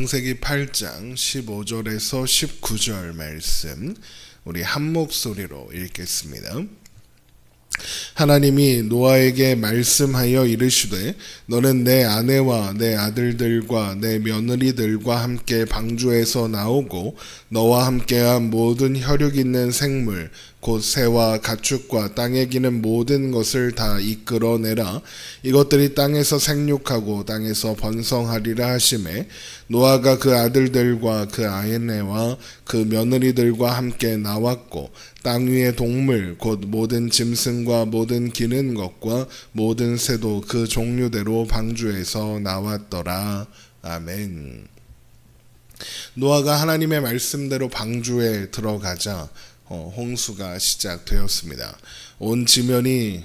창세기 8장 15절에서 19절 말씀 우리 한 목소리로 읽겠습니다. 하나님이 노아에게 말씀하여 이르시되 너는 내 아내와 내 아들들과 내 며느리들과 함께 방주에서 나오고 너와 함께한 모든 혈육 있는 생물 곧 새와 가축과 땅에 기는 모든 것을 다 이끌어내라. 이것들이 땅에서 생육하고 땅에서 번성하리라 하시매 노아가 그 아들들과 그 아내와 그 며느리들과 함께 나왔고 땅 위의 동물 곧 모든 짐승과 모든 기는 것과 모든 새도 그 종류대로 방주에서 나왔더라. 아멘. 노아가 하나님의 말씀대로 방주에 들어가자 홍수가 시작되었습니다. 온 지면에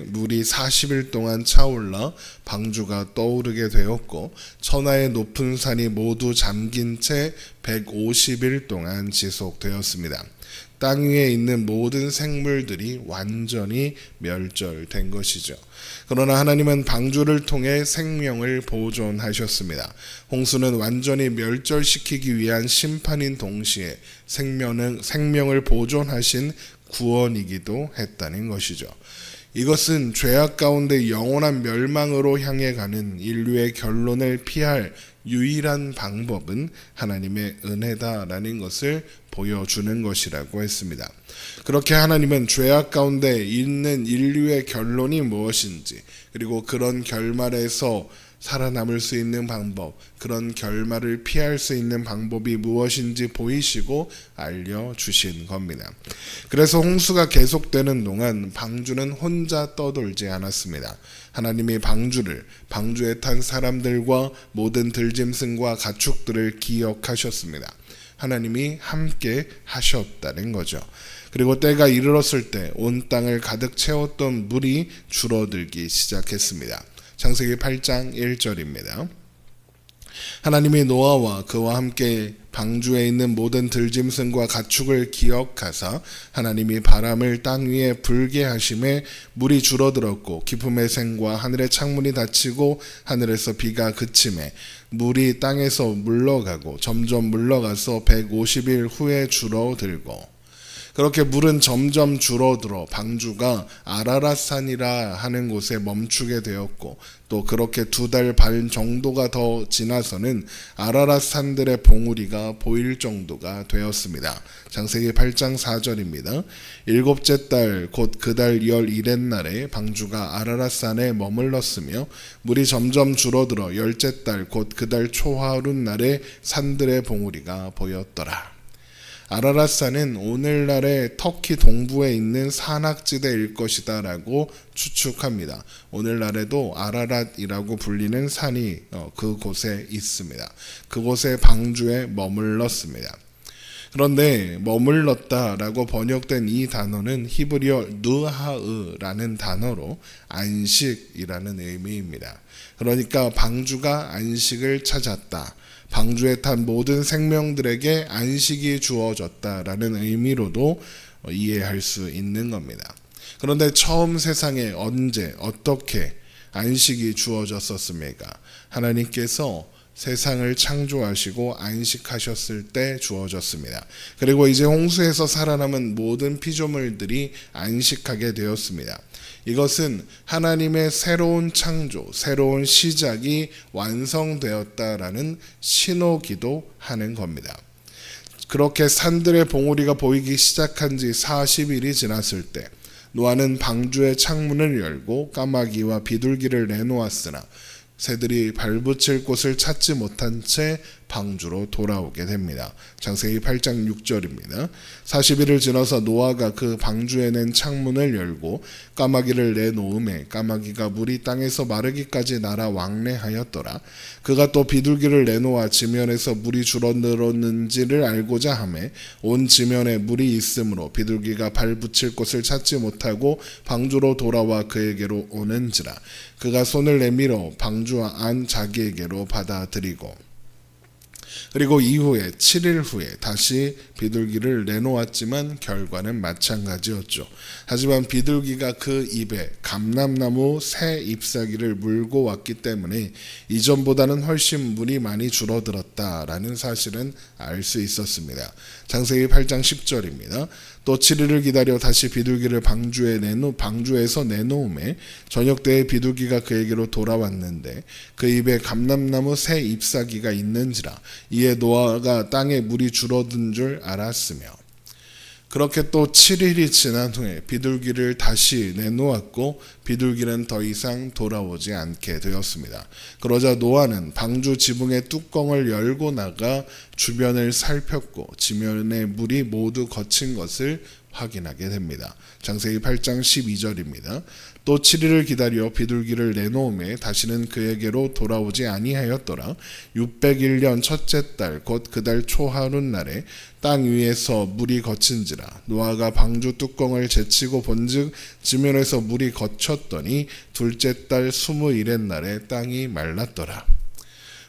물이 40일 동안 차올라 방주가 떠오르게 되었고 천하의 높은 산이 모두 잠긴 채 150일 동안 지속되었습니다. 땅 위에 있는 모든 생물들이 완전히 멸절된 것이죠. 그러나 하나님은 방주를 통해 생명을 보존하셨습니다. 홍수는 완전히 멸절시키기 위한 심판인 동시에 생명을 보존하신 구원이기도 했다는 것이죠. 이것은 죄악 가운데 영원한 멸망으로 향해 가는 인류의 결론을 피할 유일한 방법은 하나님의 은혜다라는 것을 보여주는 것이라고 했습니다. 그렇게 하나님은 죄악 가운데 있는 인류의 결론이 무엇인지 그리고 그런 결말에서 살아남을 수 있는 방법, 그런 결말을 피할 수 있는 방법이 무엇인지 보이시고 알려주신 겁니다. 그래서 홍수가 계속되는 동안 방주는 혼자 떠돌지 않았습니다. 하나님이 방주에 탄 사람들과 모든 들짐승과 가축들을 기억하셨습니다. 하나님이 함께 하셨다는 거죠. 그리고 때가 이르렀을 때 온 땅을 가득 채웠던 물이 줄어들기 시작했습니다. 창세기 8장 1절입니다. 하나님이 노아와 그와 함께 방주에 있는 모든 들짐승과 가축을 기억하사 하나님이 바람을 땅 위에 불게 하심에 물이 줄어들었고 깊음의 샘과 하늘의 창문이 닫히고 하늘에서 비가 그치매 물이 땅에서 물러가고 점점 물러가서 150일 후에 줄어들고 그렇게 물은 점점 줄어들어 방주가 아라랏산이라 하는 곳에 멈추게 되었고 또 그렇게 2달 반 정도가 더 지나서는 아라랏산들의 봉우리가 보일 정도가 되었습니다. 창세기 8장 4절입니다. 7째 달 곧 그 달 11의 날에 방주가 아라랏산에 머물렀으며 물이 점점 줄어들어 10째 달 곧 그 달 초하룻 날에 산들의 봉우리가 보였더라. 아라랏산은 오늘날의 터키 동부에 있는 산악지대일 것이다 라고 추측합니다. 오늘날에도 아라랏이라고 불리는 산이 그곳에 있습니다. 그곳에 방주에 머물렀습니다. 그런데 머물렀다 라고 번역된 이 단어는 히브리어 누하으라는 단어로 안식이라는 의미입니다. 그러니까 방주가 안식을 찾았다. 방주에 탄 모든 생명들에게 안식이 주어졌다라는 의미로도 이해할 수 있는 겁니다. 그런데 처음 세상에 언제 어떻게 안식이 주어졌었습니까? 하나님께서 세상을 창조하시고 안식하셨을 때 주어졌습니다. 그리고 이제 홍수에서 살아남은 모든 피조물들이 안식하게 되었습니다. 이것은 하나님의 새로운 창조, 새로운 시작이 완성되었다라는 신호기도 하는 겁니다. 그렇게 산들의 봉우리가 보이기 시작한 지 40일이 지났을 때 노아는 방주의 창문을 열고 까마귀와 비둘기를 내놓았으나 새들이 발붙일 곳을 찾지 못한 채 방주로 돌아오게 됩니다. 창세기 8장 6절입니다. 40일을 지나서 노아가 그 방주에 낸 창문을 열고 까마귀를 내놓음에 까마귀가 물이 땅에서 마르기까지 날아 왕래하였더라. 그가 또 비둘기를 내놓아 지면에서 물이 줄어들었는지를 알고자 하매 온 지면에 물이 있으므로 비둘기가 발붙일 곳을 찾지 못하고 방주로 돌아와 그에게로 오는지라. 그가 손을 내밀어 방주 안 자기에게로 받아들이고 그리고 이후에 7일 후에 다시 비둘기를 내놓았지만 결과는 마찬가지였죠. 하지만 비둘기가 그 입에 감람나무 새 잎사귀를 물고 왔기 때문에 이전보다는 훨씬 물이 많이 줄어들었다라는 사실은 알 수 있었습니다. 창세기 8장 10절입니다. 또 7일을 기다려 다시 비둘기를 방주에서 내놓음에 저녁 때에 비둘기가 그에게로 돌아왔는데 그 입에 감람나무 새 잎사귀가 있는지라 이에 노아가 땅에 물이 줄어든 줄 알았으며 그렇게 또 7일이 지난 후에 비둘기를 다시 내놓았고 비둘기는 더 이상 돌아오지 않게 되었습니다. 그러자 노아는 방주 지붕의 뚜껑을 열고 나가 주변을 살폈고 지면에 물이 모두 거친 것을 확인하게 됩니다. 창세기 8장 12절입니다. 또 7일을 기다려 비둘기를 내놓음에 다시는 그에게로 돌아오지 아니하였더라. 601년 첫째 달 곧 그 달 초하룻날에 땅 위에서 물이 거친지라 노아가 방주 뚜껑을 제치고 본즉 지면에서 물이 거쳤더니 둘째 달 21의 날에 땅이 말랐더라.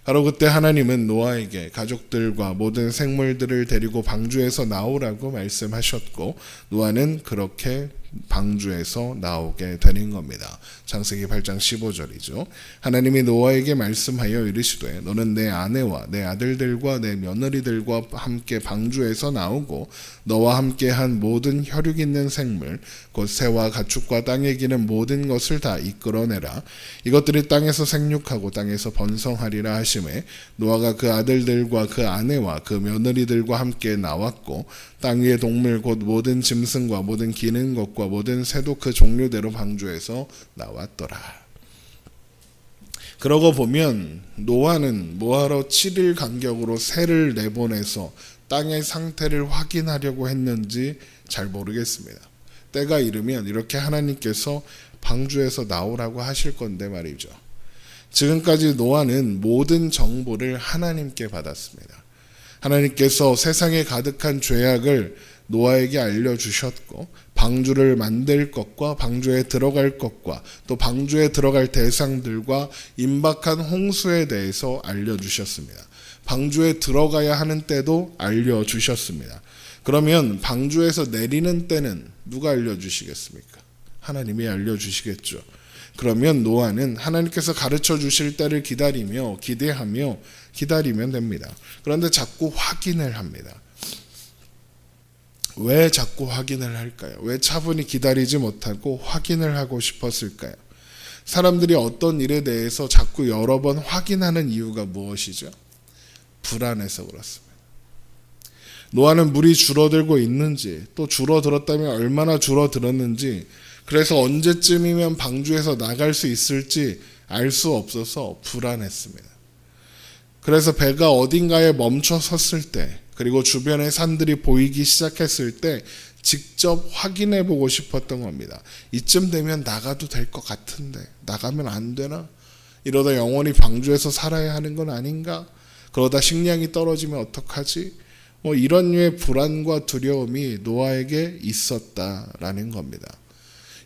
바로 그때 하나님은 노아에게 가족들과 모든 생물들을 데리고 방주에서 나오라고 말씀하셨고 노아는 그렇게 방주에서 나오게 되는 겁니다. 창세기 8장 15절이죠. 하나님이 노아에게 말씀하여 이르시되 너는 내 아내와 내 아들들과 내 며느리들과 함께 방주에서 나오고 너와 함께한 모든 혈육 있는 생물 곧 새와 가축과 땅에 기는 모든 것을 다 이끌어내라. 이것들이 땅에서 생육하고 땅에서 번성하리라 하시매 노아가 그 아들들과 그 아내와 그 며느리들과 함께 나왔고 땅 위의 동물 곧 모든 짐승과 모든 기는 것과 모든 새도 그 종류대로 방주에서 나왔더라. 그러고 보면 노아는 뭐하러 7일 간격으로 새를 내보내서 땅의 상태를 확인하려고 했는지 잘 모르겠습니다. 때가 이르면 이렇게 하나님께서 방주에서 나오라고 하실 건데 말이죠. 지금까지 노아는 모든 정보를 하나님께 받았습니다. 하나님께서 세상에 가득한 죄악을 노아에게 알려주셨고 방주를 만들 것과 방주에 들어갈 것과 또 방주에 들어갈 대상들과 임박한 홍수에 대해서 알려주셨습니다. 방주에 들어가야 하는 때도 알려주셨습니다. 그러면 방주에서 내리는 때는 누가 알려주시겠습니까? 하나님이 알려주시겠죠. 그러면 노아는 하나님께서 가르쳐 주실 때를 기다리며 기대하며 기다리면 됩니다. 그런데 자꾸 확인을 합니다. 왜 자꾸 확인을 할까요? 왜 차분히 기다리지 못하고 확인을 하고 싶었을까요? 사람들이 어떤 일에 대해서 자꾸 여러 번 확인하는 이유가 무엇이죠? 불안해서 그렇습니다. 노아는 물이 줄어들고 있는지 또 줄어들었다면 얼마나 줄어들었는지 그래서 언제쯤이면 방주에서 나갈 수 있을지 알 수 없어서 불안했습니다. 그래서 배가 어딘가에 멈춰 섰을 때 그리고 주변의 산들이 보이기 시작했을 때 직접 확인해 보고 싶었던 겁니다. 이쯤 되면 나가도 될 것 같은데 나가면 안 되나? 이러다 영원히 방주에서 살아야 하는 건 아닌가? 그러다 식량이 떨어지면 어떡하지? 이런 류의 불안과 두려움이 노아에게 있었다라는 겁니다.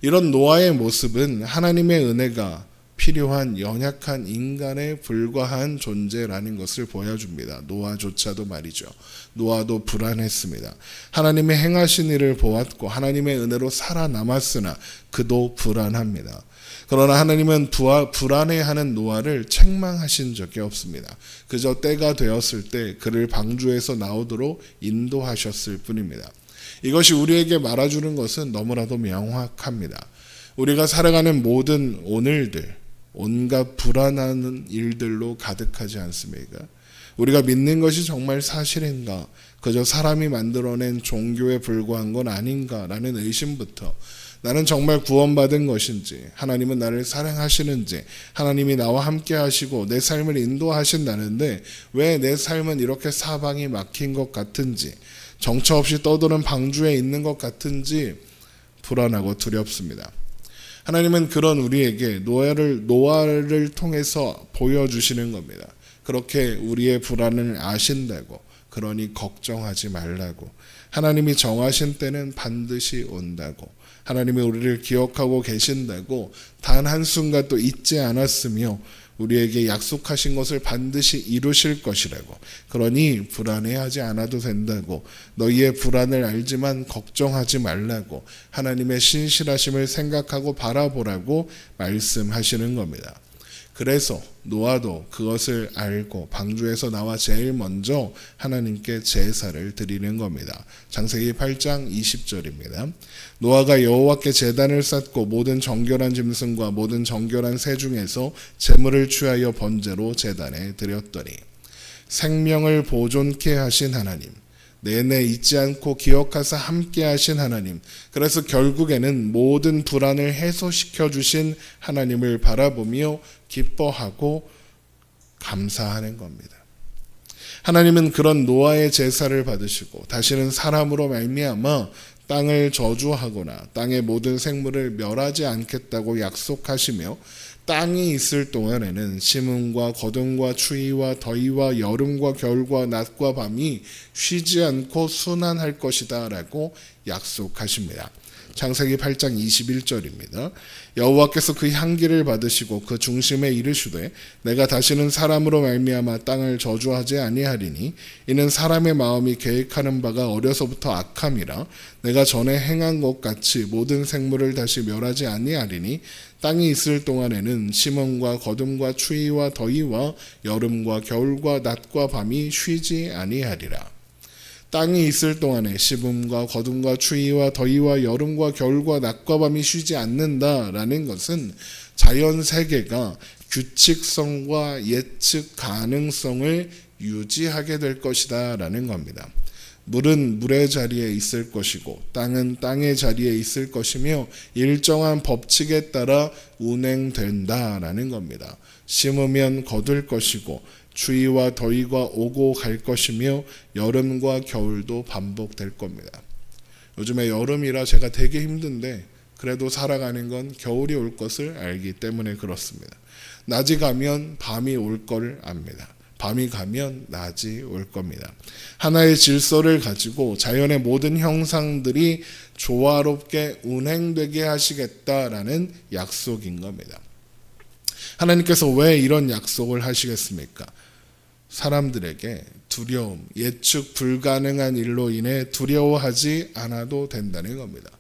이런 노아의 모습은 하나님의 은혜가 필요한 연약한 인간에 불과한 존재라는 것을 보여줍니다. 노아조차도 말이죠. 노아도 불안했습니다. 하나님의 행하신 일을 보았고 하나님의 은혜로 살아남았으나 그도 불안합니다. 그러나 하나님은 불안해하는 노아를 책망하신 적이 없습니다. 그저 때가 되었을 때 그를 방주에서 나오도록 인도하셨을 뿐입니다. 이것이 우리에게 말해주는 것은 너무나도 명확합니다. 우리가 살아가는 모든 오늘들 온갖 불안한 일들로 가득하지 않습니까? 우리가 믿는 것이 정말 사실인가? 그저 사람이 만들어낸 종교에 불과한 건 아닌가라는 의심부터 나는 정말 구원받은 것인지 하나님은 나를 사랑하시는지 하나님이 나와 함께 하시고 내 삶을 인도하신다는데 왜 내 삶은 이렇게 사방이 막힌 것 같은지 정처 없이 떠도는 방주에 있는 것 같은지 불안하고 두렵습니다. 하나님은 그런 우리에게 노아를 통해서 보여주시는 겁니다. 그렇게 우리의 불안을 아신다고 그러니 걱정하지 말라고 하나님이 정하신 때는 반드시 온다고 하나님이 우리를 기억하고 계신다고 단 한순간도 잊지 않았으며 우리에게 약속하신 것을 반드시 이루실 것이라고. 그러니 불안해하지 않아도 된다고. 너희의 불안을 알지만 걱정하지 말라고. 하나님의 신실하심을 생각하고 바라보라고 말씀하시는 겁니다. 그래서 노아도 그것을 알고 방주에서 나와 제일 먼저 하나님께 제사를 드리는 겁니다. 창세기 8장 20절입니다. 노아가 여호와께 제단을 쌓고 모든 정결한 짐승과 모든 정결한 새 중에서 제물을 취하여 번제로 제단에 드렸더니 생명을 보존케 하신 하나님, 내내 잊지 않고 기억하사 함께 하신 하나님, 그래서 결국에는 모든 불안을 해소시켜 주신 하나님을 바라보며 기뻐하고 감사하는 겁니다. 하나님은 그런 노아의 제사를 받으시고 다시는 사람으로 말미암아 땅을 저주하거나 땅의 모든 생물을 멸하지 않겠다고 약속하시며 땅이 있을 동안에는 심음과 거둠과 추위와 더위와 여름과 겨울과 낮과 밤이 쉬지 않고 순환할 것이다 라고 약속하십니다. 창세기 8장 21절입니다. 여호와께서 그 향기를 받으시고 그 중심에 이르시되 내가 다시는 사람으로 말미암아 땅을 저주하지 아니하리니 이는 사람의 마음이 계획하는 바가 어려서부터 악함이라 내가 전에 행한 것 같이 모든 생물을 다시 멸하지 아니하리니 땅이 있을 동안에는 심음과 거둠과 추위와 더위와 여름과 겨울과 낮과 밤이 쉬지 아니하리라. 땅이 있을 동안에 심음과 거둠과 추위와 더위와 여름과 겨울과 낮과 밤이 쉬지 않는다라는 것은 자연 세계가 규칙성과 예측 가능성을 유지하게 될 것이다라는 겁니다. 물은 물의 자리에 있을 것이고 땅은 땅의 자리에 있을 것이며 일정한 법칙에 따라 운행된다라는 겁니다. 심으면 거둘 것이고 추위와 더위가 오고 갈 것이며 여름과 겨울도 반복될 겁니다. 요즘에 여름이라 제가 되게 힘든데 그래도 살아가는 건 겨울이 올 것을 알기 때문에 그렇습니다. 낮이 가면 밤이 올 걸 압니다. 밤이 가면 낮이 올 겁니다. 하나의 질서를 가지고 자연의 모든 형상들이 조화롭게 운행되게 하시겠다라는 약속인 겁니다. 하나님께서 왜 이런 약속을 하시겠습니까? 사람들에게 두려움, 예측 불가능한 일로 인해 두려워하지 않아도 된다는 겁니다.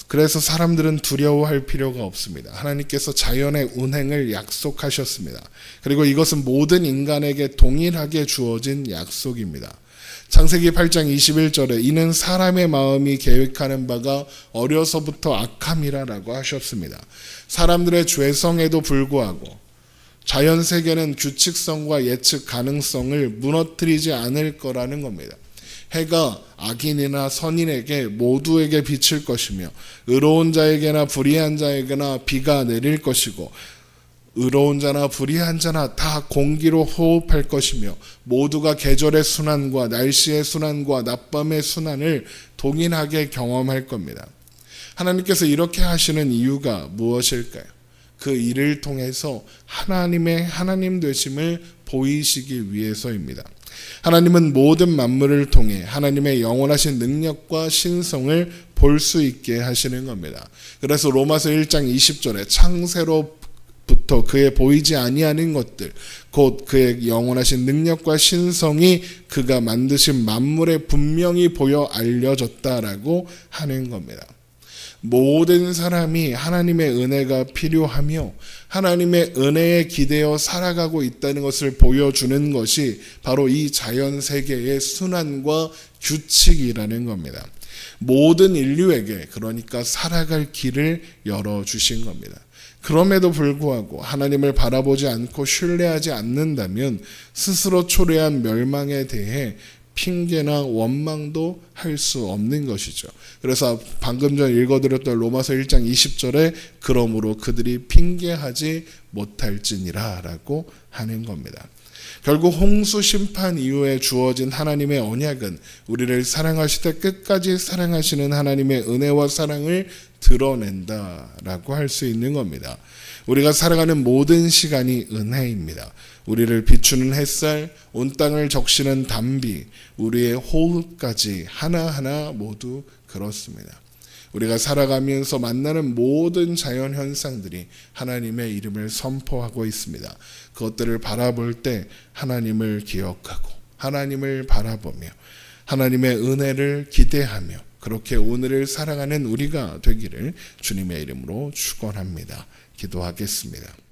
그래서 사람들은 두려워할 필요가 없습니다. 하나님께서 자연의 운행을 약속하셨습니다. 그리고 이것은 모든 인간에게 동일하게 주어진 약속입니다. 창세기 8장 21절에 이는 사람의 마음이 계획하는 바가 어려서부터 악함이라라고 하셨습니다. 사람들의 죄성에도 불구하고 자연 세계는 규칙성과 예측 가능성을 무너뜨리지 않을 거라는 겁니다. 해가 악인이나 선인에게 모두에게 비칠 것이며 의로운 자에게나 불의한 자에게나 비가 내릴 것이고 의로운 자나 불의한 자나 다 공기로 호흡할 것이며 모두가 계절의 순환과 날씨의 순환과 낮밤의 순환을 동일하게 경험할 겁니다. 하나님께서 이렇게 하시는 이유가 무엇일까요? 그 일을 통해서 하나님의 하나님 되심을 보이시기 위해서입니다. 하나님은 모든 만물을 통해 하나님의 영원하신 능력과 신성을 볼 수 있게 하시는 겁니다. 그래서 로마서 1장 20절에 창세로부터 그의 보이지 아니하는 것들 곧 그의 영원하신 능력과 신성이 그가 만드신 만물에 분명히 보여 알려졌다라고 하는 겁니다. 모든 사람이 하나님의 은혜가 필요하며 하나님의 은혜에 기대어 살아가고 있다는 것을 보여주는 것이 바로 이 자연 세계의 순환과 규칙이라는 겁니다. 모든 인류에게 그러니까 살아갈 길을 열어주신 겁니다. 그럼에도 불구하고 하나님을 바라보지 않고 신뢰하지 않는다면 스스로 초래한 멸망에 대해 핑계나 원망도 할 수 없는 것이죠. 그래서 방금 전 읽어드렸던 로마서 1장 20절에 그러므로 그들이 핑계하지 못할지니라 라고 하는 겁니다. 결국 홍수 심판 이후에 주어진 하나님의 언약은 우리를 사랑하시되 끝까지 사랑하시는 하나님의 은혜와 사랑을 드러낸다라고 할 수 있는 겁니다. 우리가 살아가는 모든 시간이 은혜입니다. 우리를 비추는 햇살, 온 땅을 적시는 단비, 우리의 호흡까지 하나하나 모두 그렇습니다. 우리가 살아가면서 만나는 모든 자연 현상들이 하나님의 이름을 선포하고 있습니다. 그것들을 바라볼 때 하나님을 기억하고 하나님을 바라보며 하나님의 은혜를 기대하며 그렇게 오늘을 살아가는 우리가 되기를 주님의 이름으로 축원합니다. 기도하겠습니다.